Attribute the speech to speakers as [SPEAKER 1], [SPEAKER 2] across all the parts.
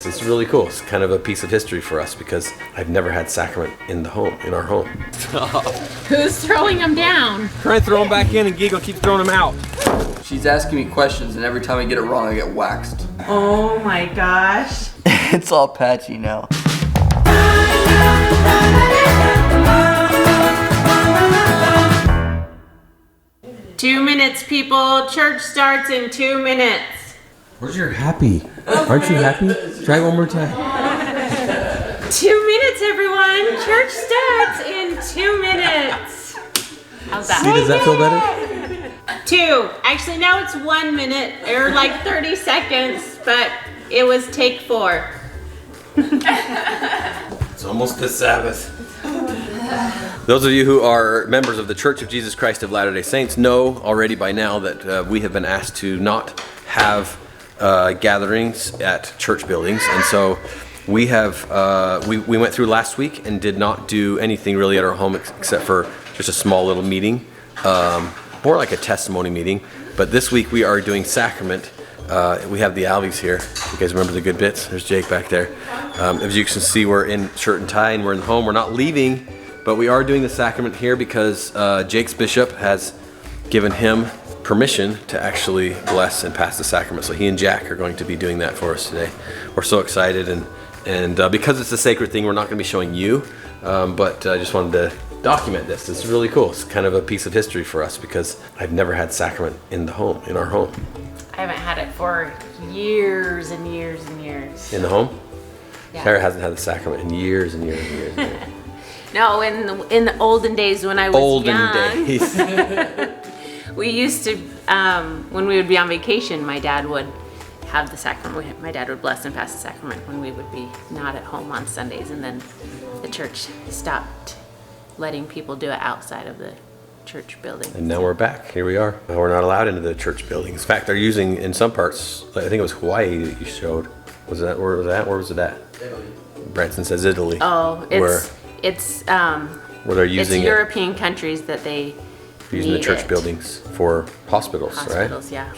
[SPEAKER 1] It's really cool. It's kind of a piece of history for us because I've never had sacrament in our home.
[SPEAKER 2] Who's throwing them down?
[SPEAKER 1] Try and throw them back in and Giggle keeps throwing them out.
[SPEAKER 3] She's asking me questions and every time I get it wrong, I get waxed.
[SPEAKER 2] Oh my gosh.
[SPEAKER 3] It's all patchy now.
[SPEAKER 2] Two minutes, people. Church starts in 2 minutes.
[SPEAKER 1] Where's your happy? Aren't you happy? Try it one more time.
[SPEAKER 2] 2 minutes, everyone. Church starts in 2 minutes. How's that?
[SPEAKER 1] See, does that feel better?
[SPEAKER 2] 2. Actually, now it's 1 minute or like 30 seconds, but it was take 4.
[SPEAKER 1] It's almost the Sabbath. Those of you who are members of the Church of Jesus Christ of Latter-day Saints know already by now that we have been asked to not have gatherings at church buildings, and so we have we went through last week and did not do anything really at our home except for just a small little meeting, more like a testimony meeting. But this week we are doing Sacrament. We have the Alvies here. You guys remember the good bits? There's Jake back there. As you can see, we're in shirt and tie and we're in the home. We're not leaving, but we are doing the Sacrament here because Jake's bishop has given him permission to actually bless and pass the sacrament. So he and Jack are going to be doing that for us today. We're so excited, and because it's a sacred thing, we're not going to be showing you, but I just wanted to document this. This is really cool. It's kind of a piece of history for us because I've never had sacrament in our home.
[SPEAKER 2] I haven't had it for years and years and years.
[SPEAKER 1] In the home?
[SPEAKER 2] Yeah.
[SPEAKER 1] Sarah hasn't had the sacrament in years and years and years. And years.
[SPEAKER 2] No, in the olden days when I was young.
[SPEAKER 1] Days.
[SPEAKER 2] We used to, when we would be on vacation, my dad would have the sacrament. My dad would bless and pass the sacrament when we would be not at home on Sundays, and then the church stopped letting people do it outside of the church building.
[SPEAKER 1] And now we're back. Here we are. We're not allowed into the church buildings. In fact, they're using, in some parts, I think it was Hawaii that you showed. Where was it at? Italy. Branson says Italy.
[SPEAKER 2] Oh, it's
[SPEAKER 1] where they're using
[SPEAKER 2] it's European countries that they
[SPEAKER 1] using the church buildings for hospitals, right?
[SPEAKER 2] Hospitals, yeah.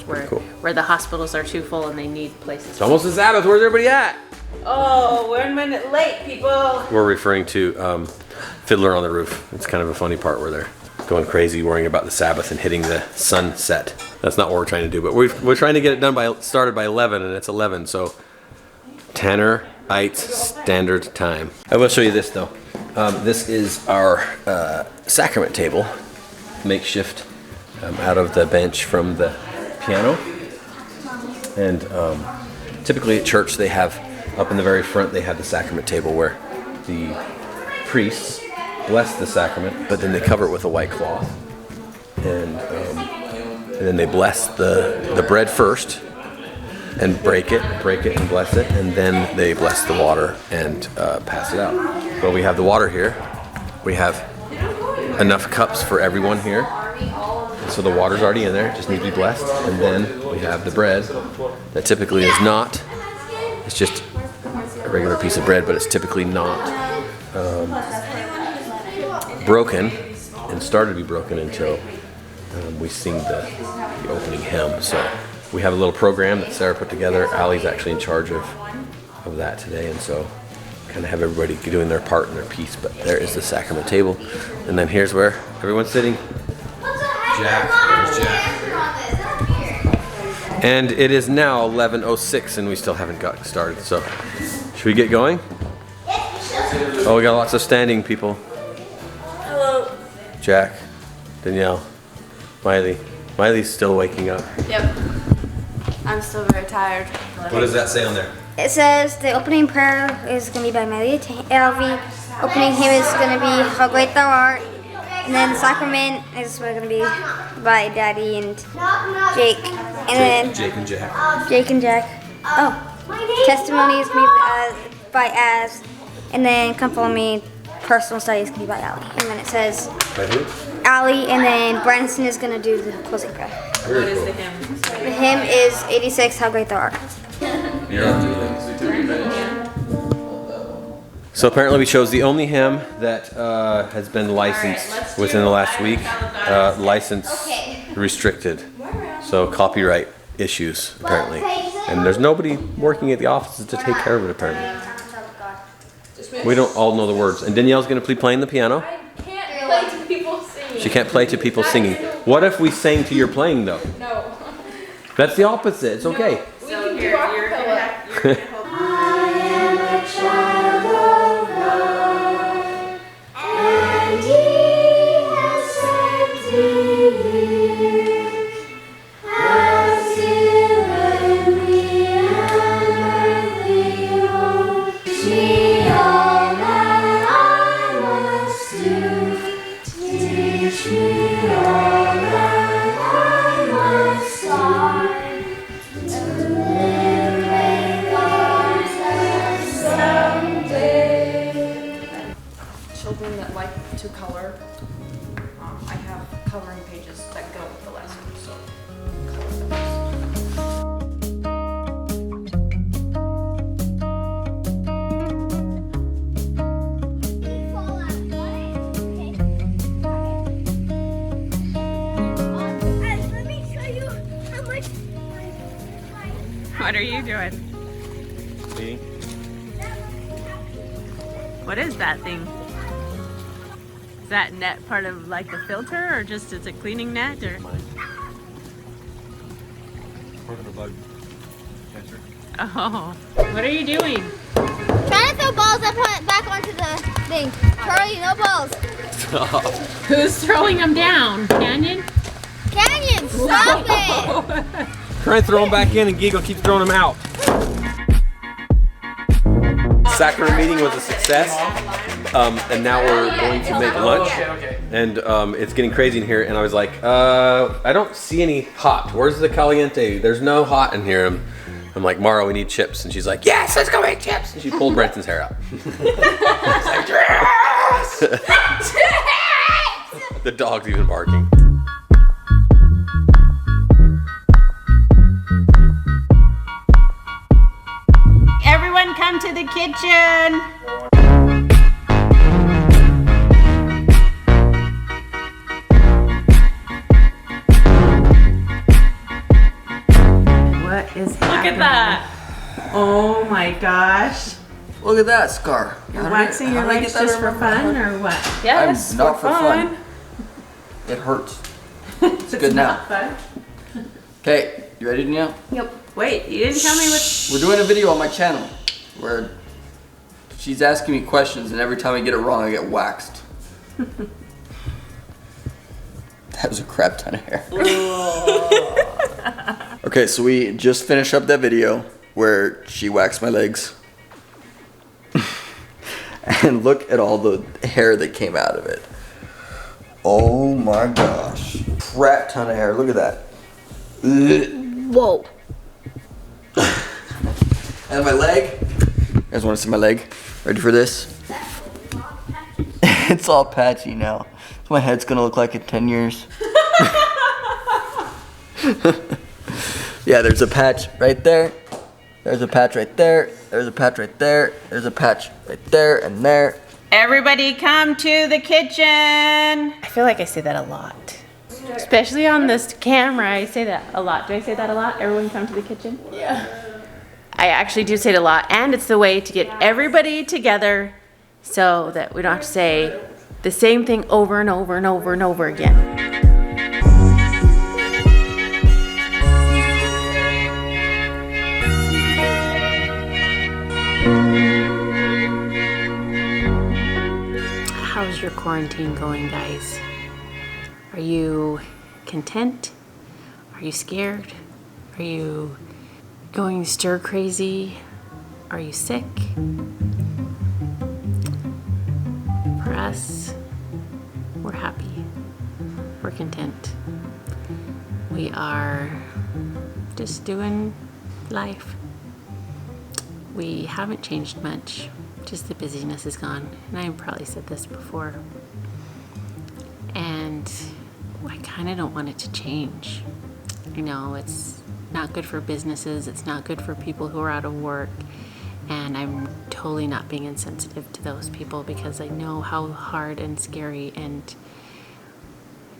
[SPEAKER 2] Where the hospitals are too full and they need places.
[SPEAKER 1] It's almost the Sabbath. Where's everybody at?
[SPEAKER 2] Oh, we're 1 minute late, people.
[SPEAKER 1] We're referring to Fiddler on the Roof. It's kind of a funny part where they're going crazy worrying about the Sabbath and hitting the sunset. That's not what we're trying to do, but we're trying to get it done started by 11, and it's 11, so Tannerites standard time. I will show you this though. This is our sacrament table, makeshift out of the bench from the piano. And typically at church they have, up in the very front, they have the sacrament table where the priests bless the sacrament, but then they cover it with a white cloth. And then they bless the bread first and break it and bless it, and then they bless the water and pass it out. Well, we have the water here. We have enough cups for everyone here. So the water's already in there, it just needs to be blessed. And then we have the bread that typically is not, it's just a regular piece of bread, but it's typically not broken and started to be broken until we sing the opening hymn. So we have a little program that Sarah put together. Allie's actually in charge of that today, and so kind of have everybody doing their part and their piece. But there is the sacrament table, and then here's where everyone's sitting. Jack, there's Jack. And it is now 11:06, and we still haven't gotten started. So should we get going? Oh, we got lots of standing people.
[SPEAKER 2] Hello.
[SPEAKER 1] Jack, Danielle, Miley. Miley's still waking up.
[SPEAKER 4] Yep. I'm still very tired.
[SPEAKER 1] What does that say on there?
[SPEAKER 4] It says the opening prayer is going to be by Nelly Knows. Opening hymn is going to be How Great Thou Art. And then the sacrament is going to be by Daddy and Jake. And then
[SPEAKER 1] Jake and Jack.
[SPEAKER 4] Jake and Jack. Oh. Testimony is going to be by Az. And then Come Follow Me. Personal study is going to be by Allie. And then it says
[SPEAKER 1] By who?
[SPEAKER 4] Allie, and then Branson is going to do the closing prayer.
[SPEAKER 2] What is the hymn?
[SPEAKER 4] The hymn is 86, How Great Thou Art.
[SPEAKER 1] So apparently we chose the only hymn that has been licensed within the last week. License restricted. So copyright issues, apparently. And there's nobody working at the offices to take care of it apparently. We don't all know the words. And Danielle's going to be playing the piano.
[SPEAKER 2] I can't play to people singing.
[SPEAKER 1] She can't play to people singing. What if we sang to your playing though?
[SPEAKER 2] No.
[SPEAKER 1] That's the opposite. It's okay.
[SPEAKER 2] We can do acapella.
[SPEAKER 5] I am a child of God, and He has sent me here, has given me an earthly home. Teach me all that I must do. Teach me all that I must start. To live with God someday.
[SPEAKER 6] Children that like to color, I have coloring pages that go with the lesson, so color those.
[SPEAKER 5] Let me show you how much.
[SPEAKER 2] What are you doing? What is that thing? Is that net part of like the filter, or just it's a cleaning net, or?
[SPEAKER 1] Part of a bug catcher.
[SPEAKER 2] Oh, what are you doing?
[SPEAKER 4] Trying to throw balls up back onto the thing. Charlie, no balls.
[SPEAKER 2] Who's throwing them down? Canyon?
[SPEAKER 4] Canyon, stop it.
[SPEAKER 1] Try and throw them back in and Giggle keeps throwing them out. Sacrament meeting was a success. And now we're going to make lunch. And it's getting crazy in here. And I was like, I don't see any hot. Where's the caliente? There's no hot in here. I'm like, Mara, we need chips. And she's like, yes, let's go make chips. And she pulled Branson's hair out. It's like, the dog's even barking.
[SPEAKER 2] Everyone come to the kitchen. What is happening? Look at that. Oh my gosh.
[SPEAKER 3] Look at that scar.
[SPEAKER 2] You're waxing your legs just for fun or what? Yes,
[SPEAKER 3] I'm not for fun. It hurts. It's good now. Okay, you ready now?
[SPEAKER 2] Yep. Wait, you didn't tell me what.
[SPEAKER 3] We're doing a video on my channel where she's asking me questions, and every time I get it wrong, I get waxed. That was a crap ton of hair. Okay, so we just finished up that video where she waxed my legs. And look at all the hair that came out of it. Oh my gosh. Crap ton of hair. Look at that.
[SPEAKER 4] Whoa.
[SPEAKER 3] And my leg. You guys want to see my leg? Ready for this? It's all patchy now. That's what my head's gonna look like in 10 years. Yeah, there's a patch right there. There's a patch right there. There's a patch right there. There's a patch right there and there.
[SPEAKER 2] Everybody come to the kitchen. I feel like I say that a lot. Especially on this camera, I say that a lot. Do I say that a lot? Everyone come to the kitchen? Yeah. I actually do say it a lot, and it's the way to get everybody together so that we don't have to say the same thing over and over and over and over again. How's your quarantine going, guys? Are you content? Are you scared? Are you going stir crazy? Are you sick? For us, we're happy. We're content. We are just doing life. We haven't changed much. Just the busyness is gone. And I probably said this before. And I kind of don't want it to change. I know it's not good for businesses. It's not good for people who are out of work. And I'm totally not being insensitive to those people because I know how hard and scary and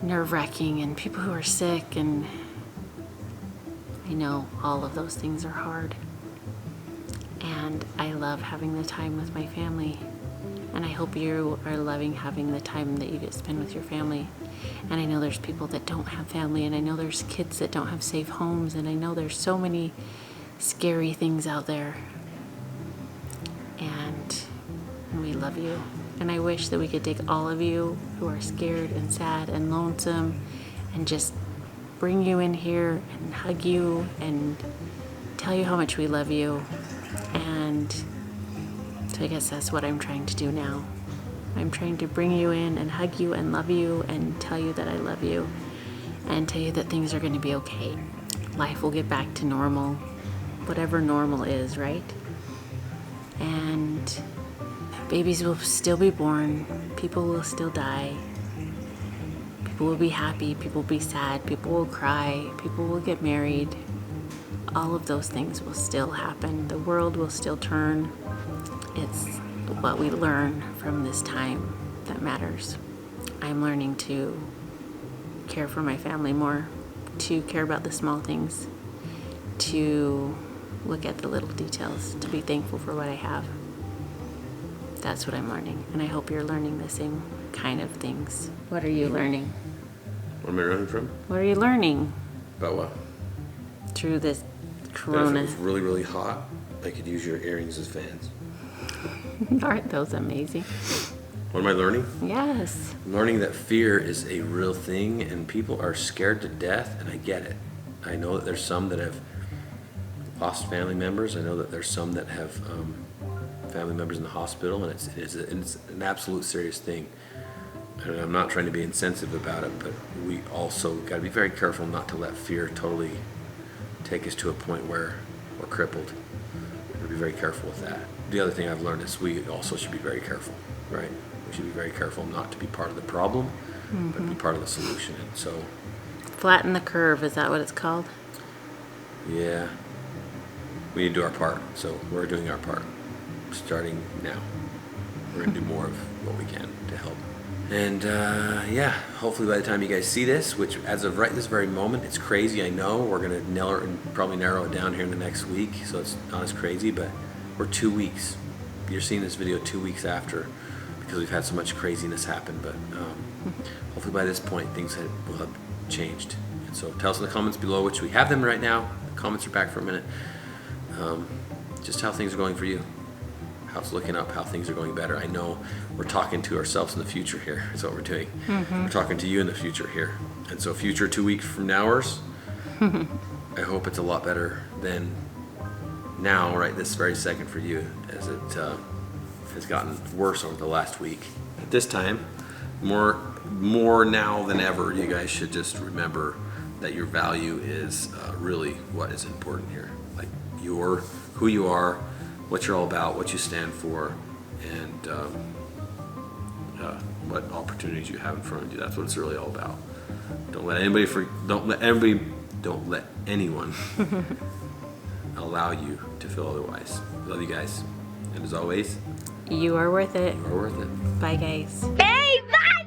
[SPEAKER 2] nerve-wracking and people who are sick, and I know all of those things are hard. And I love having the time with my family. And I hope you are loving having the time that you get to spend with your family. And I know there's people that don't have family, and I know there's kids that don't have safe homes, and I know there's so many scary things out there. And we love you. And I wish that we could take all of you who are scared and sad and lonesome and just bring you in here and hug you and tell you how much we love you. And so I guess that's what I'm trying to do now. I'm trying to bring you in and hug you and love you and tell you that I love you and tell you that things are going to be okay. Life will get back to normal, whatever normal is, right? And babies will still be born, people will still die, people will be happy, people will be sad, people will cry, people will get married. All of those things will still happen. The world will still turn. It's what we learn from this time that matters. I'm learning to care for my family more, to care about the small things, to look at the little details, to be thankful for what I have. That's what I'm learning, and I hope you're learning the same kind of things. What are you learning?
[SPEAKER 1] Where am I running from?
[SPEAKER 2] What are you learning
[SPEAKER 1] About what?
[SPEAKER 2] through this
[SPEAKER 1] That if it
[SPEAKER 2] corona?
[SPEAKER 1] was really, really hot, I could use your earrings as fans.
[SPEAKER 2] Aren't those amazing?
[SPEAKER 1] What am I learning?
[SPEAKER 2] Yes.
[SPEAKER 1] I'm learning that fear is a real thing and people are scared to death, and I get it. I know that there's some that have lost family members. I know that there's some that have family members in the hospital, and it's an absolute serious thing. And I'm not trying to be insensitive about it, but we also got to be very careful not to let fear totally take us to a point where we're crippled. We'll be very careful with that. The other thing I've learned is we also should be very careful, right? We should be very careful not to be part of the problem, but be part of the solution. And so,
[SPEAKER 2] Flatten the curve, is that what it's called?
[SPEAKER 1] yeah, we need to do our part. So we're doing our part, starting now. We're gonna do more of what we can to help. And yeah, hopefully by the time you guys see this, which as of right this very moment, it's crazy, I know. We're gonna probably narrow it down here in the next week, so it's not as crazy, but we're 2 weeks. You're seeing this video 2 weeks after, because we've had so much craziness happen, but hopefully by this point things will have changed. And so tell us in the comments below, which we have them right now. The comments are back for a minute. Just how things are going for you. How it's looking up, how things are going better. I know we're talking to ourselves in the future here, is what we're doing. We're talking to you in the future here. And so future 2 weeks from nowers, I hope it's a lot better than now, right this very second for you, as it has gotten worse over the last week. At this time, more now than ever, you guys should just remember that your value is really what is important here. Like who you are, what you're all about, what you stand for, and what opportunities you have in front of you. That's what it's really all about. Don't let anyone allow you to feel otherwise. Love you guys, and as always,
[SPEAKER 2] You are worth it.
[SPEAKER 1] you are worth it.
[SPEAKER 2] Bye, guys.
[SPEAKER 5] Hey, bye,